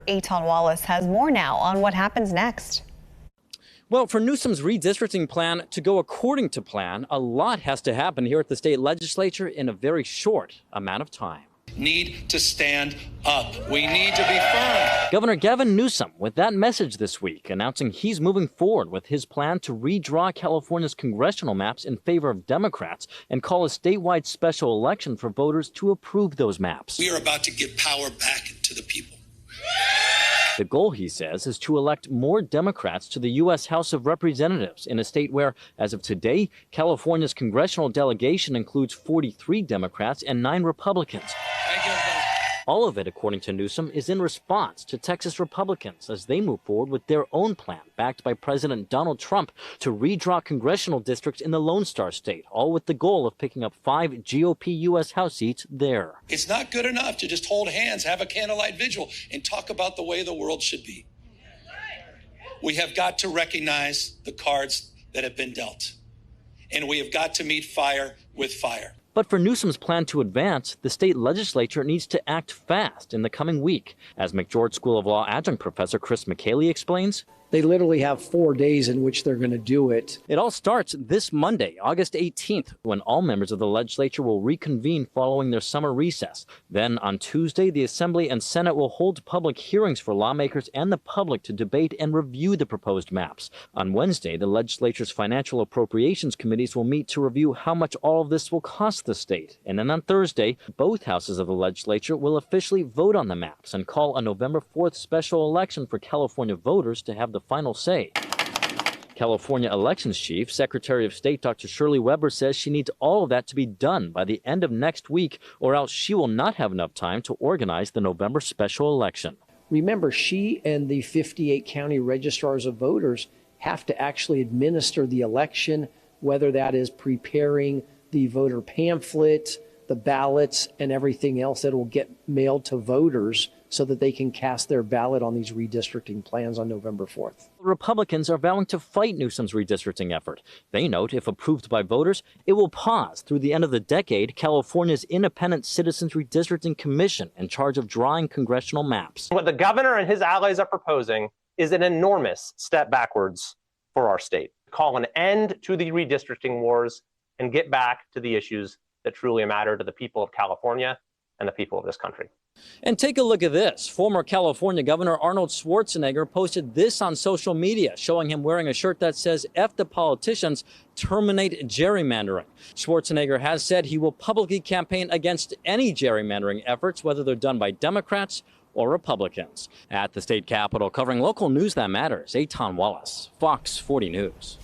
Eitan Wallace has more now on what happens next. Well, for Newsom's redistricting plan to go according to plan, a lot has to happen here at the state legislature in a very short amount of time. Need to stand up. We need to be firm. Governor Gavin Newsom with that message this week, announcing he's moving forward with his plan to redraw California's congressional maps in favor of Democrats and call a statewide special election for voters to approve those maps. We are about to give power back to the people. The goal, he says, is to elect more Democrats to the U.S. House of Representatives in a state where, as of today, California's congressional delegation includes 43 Democrats and 9 Republicans. Thank you, everybody. All of it, according to Newsom, is in response to Texas Republicans as they move forward with their own plan, backed by President Donald Trump, to redraw congressional districts in the Lone Star State, all with the goal of picking up 5 GOP U.S. House seats there. It's not good enough to just hold hands, have a candlelight vigil, and talk about the way the world should be. We have got to recognize the cards that have been dealt, and we have got to meet fire with fire. But for Newsom's plan to advance, the state legislature needs to act fast in the coming week. As McGeorge School of Law adjunct professor Chris McKaylee explains, they literally have 4 days in which they're going to do it. It all starts this Monday, August 18th, when all members of the legislature will reconvene following their summer recess. Then on Tuesday, the Assembly and Senate will hold public hearings for lawmakers and the public to debate and review the proposed maps. On Wednesday, the legislature's financial appropriations committees will meet to review how much all of this will cost the state. And then on Thursday, both houses of the legislature will officially vote on the maps and call a November 4th special election for California voters to have the final say. California Elections Chief, Secretary of State Dr. Shirley Weber says she needs all of that to be done by the end of next week, or else she will not have enough time to organize the November special election. Remember, she and the 58 county registrars of voters have to actually administer the election, whether that is preparing the voter pamphlet, the ballots, and everything else that will get mailed to voters so that they can cast their ballot on these redistricting plans on November 4th. Republicans are vowing to fight Newsom's redistricting effort. They note if approved by voters, it will pause through the end of the decade California's Independent Citizens Redistricting Commission in charge of drawing congressional maps. What the governor and his allies are proposing is an enormous step backwards for our state. Call an end to the redistricting wars and get back to the issues that truly matter to the people of California and the people of this country. And take a look at this. Former California Governor Arnold Schwarzenegger posted this on social media, showing him wearing a shirt that says, "F the politicians, terminate gerrymandering." Schwarzenegger has said he will publicly campaign against any gerrymandering efforts, whether they're done by Democrats or Republicans. At the state capitol, covering local news that matters, Eitan Wallace, Fox 40 News.